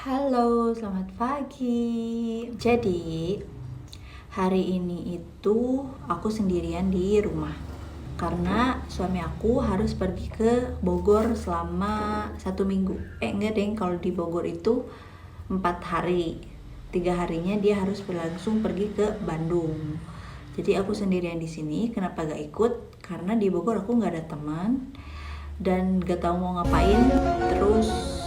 Halo, selamat pagi. Jadi, hari ini itu aku sendirian di rumah karena suami aku harus pergi ke Bogor selama 1 minggu. Enggak deng, kalau di Bogor itu 4 hari. 3 harinya dia harus langsung pergi ke Bandung. Jadi aku sendirian di sini. Kenapa gak ikut? Karena di Bogor aku nggak ada teman dan gak tahu mau ngapain. Terus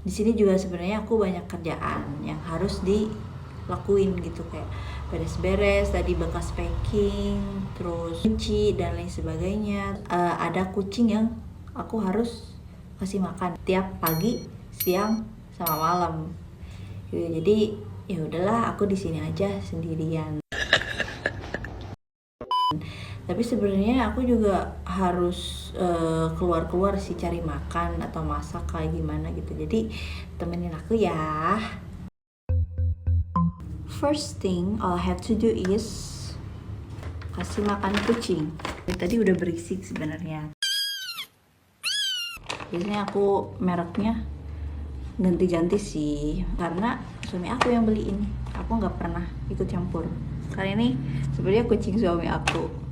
di sini juga sebenarnya aku banyak kerjaan yang harus dilakuin gitu, kayak beres-beres tadi, bekas packing, terus cuci dan lain sebagainya. Ada kucing yang aku harus kasih makan tiap pagi, siang, sama malam. Jadi ya udahlah, aku di sini aja sendirian. Tapi sebenarnya aku juga harus keluar-keluar sih, cari makan atau masak kayak gimana gitu. Jadi temenin aku ya. First thing all I have to do is kasih makan kucing. Tadi udah berisik sebenarnya. Biasanya aku mereknya ganti-ganti sih, karena suami aku yang beliin. Aku nggak pernah ikut campur. Kali ini sebenarnya kucing suami aku.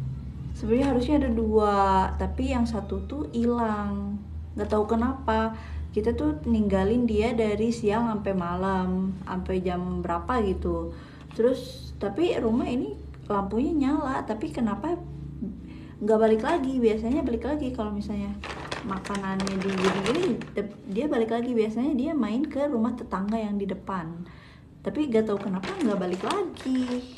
Sebenarnya harusnya ada 2, tapi yang satu tuh hilang. Nggak tahu kenapa. Kita tuh ninggalin dia dari siang sampai malam, sampai jam berapa gitu. Terus tapi rumah ini lampunya nyala, tapi kenapa nggak balik lagi? Biasanya balik lagi kalau misalnya makanannya digini-gini, dia balik lagi. Biasanya dia main ke rumah tetangga yang di depan, tapi nggak tahu kenapa nggak balik lagi.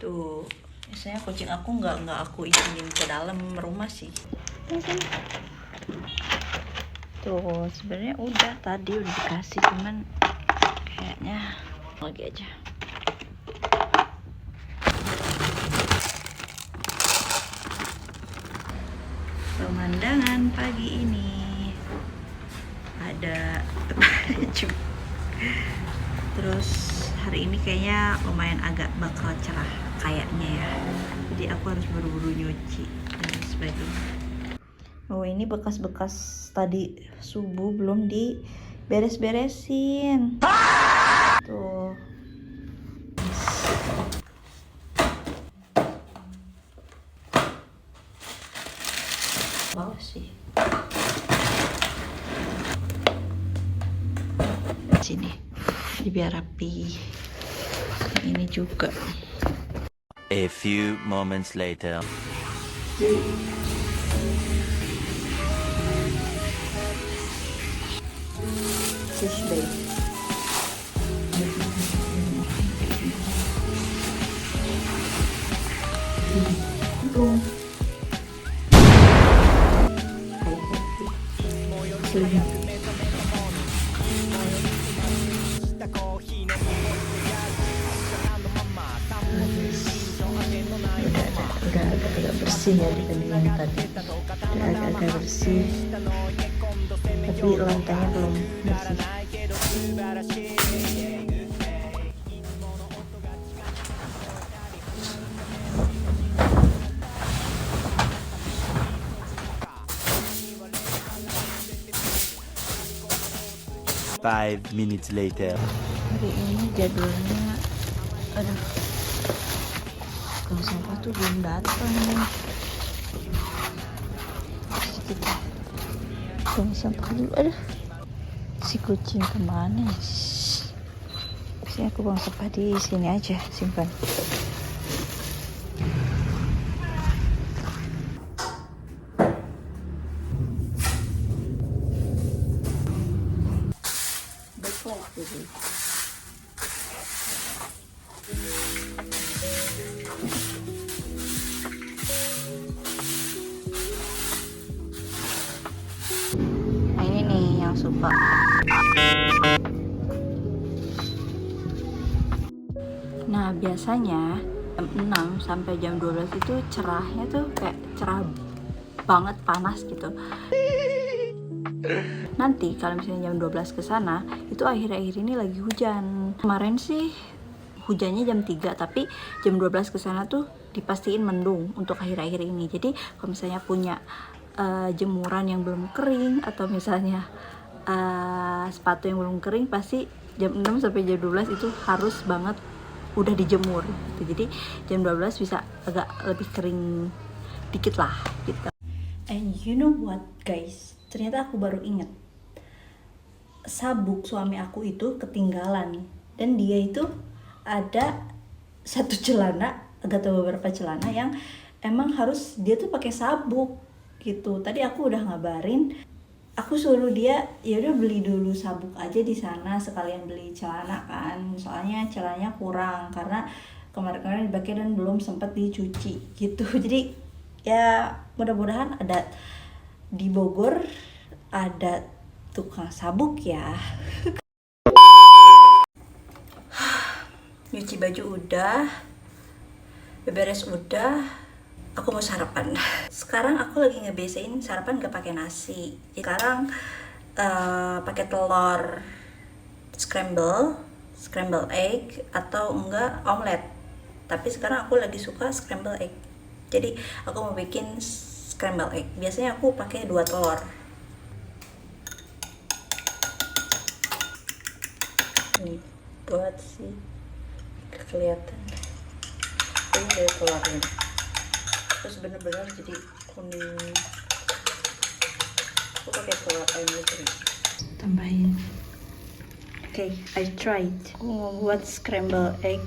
Tuh, biasanya kucing aku nggak aku izinin ke dalam rumah sih. Tuh, sebenarnya udah tadi udah dikasih, cuman kayaknya lagi aja. Pemandangan pagi ini ada terus hari ini kayaknya lumayan agak bakal cerah kayaknya ya. Jadi aku harus buru-buru nyuci dan sebagainya. Oh, ini bekas-bekas tadi subuh belum diberes-beresin. Tuh. Bawah sih. Sini. Jadi biar rapi. Ini juga. A few moments later. Fish bake. Udah agak bersih ya dibanding yang tadi. Udah agak bersih, tapi lantainya belum bersih. 5 minutes later. Hari ini jadwalnya, aduh, tukang sampah tuh belum datang nih. Terus kita tukang sampah dulu. Aduh, si kucing kemana? Sini aku buang sampah di sini aja, simpan. Nah, ini nih yang suka. Nah, biasanya jam 6 sampai jam 12 itu cerahnya tuh kayak cerah banget, panas gitu. Nanti kalau misalnya jam 12 ke sana, itu akhir-akhir ini lagi hujan. Kemarin sih hujannya jam 3, tapi jam 12 ke sana tuh dipastiin mendung untuk akhir-akhir ini. Jadi kalau misalnya punya jemuran yang belum kering, atau misalnya sepatu yang belum kering pasti jam 6 sampai jam 12 itu harus banget udah dijemur gitu. Jadi jam 12 bisa agak lebih kering dikit lah gitu. And you know what guys, ternyata aku baru inget sabuk suami aku itu ketinggalan, dan dia itu ada satu celana atau beberapa celana yang emang harus dia tuh pakai sabuk gitu. Tadi aku udah ngabarin, aku suruh dia ya udah beli dulu sabuk aja di sana sekalian beli celana kan, soalnya celananya kurang karena kemarin-kemarin dipakai dan belum sempat dicuci gitu. Jadi ya mudah-mudahan ada di Bogor ada tukang sabuk ya. Nyuci baju udah, beberes udah, aku mau sarapan. Sekarang aku lagi ngebiasain sarapan gak pakai nasi. Sekarang pakai telur scramble egg atau enggak omelet. Tapi sekarang aku lagi suka scramble egg. Jadi aku mau bikin scramble egg. Biasanya aku pakai 2 telur. Ini buat sih kelihatan. Ini dari telurnya. Terus bener-bener jadi kuning. Aku pakai telur ayam gitu. Tambahin. Okay, I tried. Aku mau buat scramble egg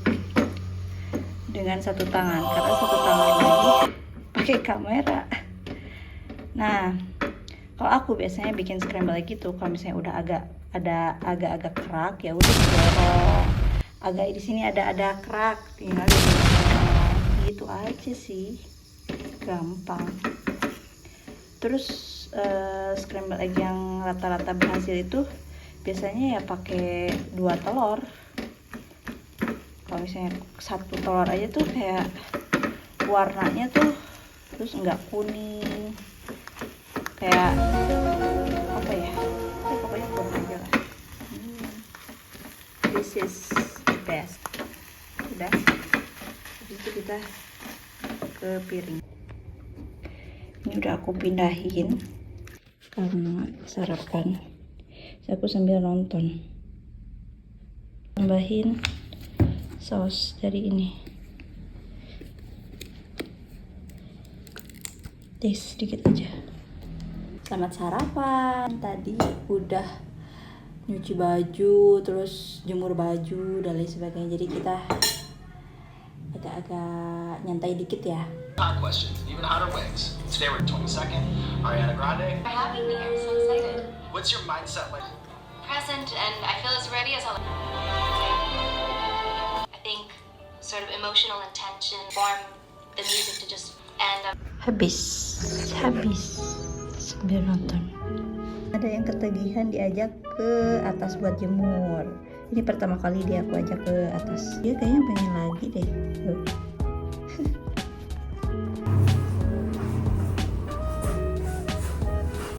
dengan satu tangan karena satu tangan lagi pakai kamera. Nah, kalau aku biasanya bikin scramble egg itu kalau misalnya udah agak-agak kerak ya udah dorong. Agak di sini ada kerak, tinggal dorong. Gitu aja sih. Gampang. Terus scramble egg yang rata-rata berhasil itu biasanya ya pakai 2 telur. Kalau misalnya 1 telur aja tuh kayak warnanya tuh terus nggak kuning, kayak apa ya, pokoknya kurang aja lah. This is the best. Udah, habis itu kita ke piring. Ini udah aku pindahin karena sarapan. Aku sambil nonton. Tambahin saus dari ini. Sedikit aja. Selamat sarapan. Tadi udah nyuci baju, terus jemur baju dan lain sebagainya. Jadi kita agak-agak nyantai dikit ya. Hot questions, even hotter wigs. Today we're 22nd, Ariana Grande. For having me here, so excited. What's your mindset like? Present, and I feel as ready as I'll. I think sort of emotional intention form the music to just and. Habis sambil nonton. Ada yang ketagihan diajak ke atas buat jemur. Ini pertama kali dia aku ajak ke atas. Dia kayaknya pengen lagi deh.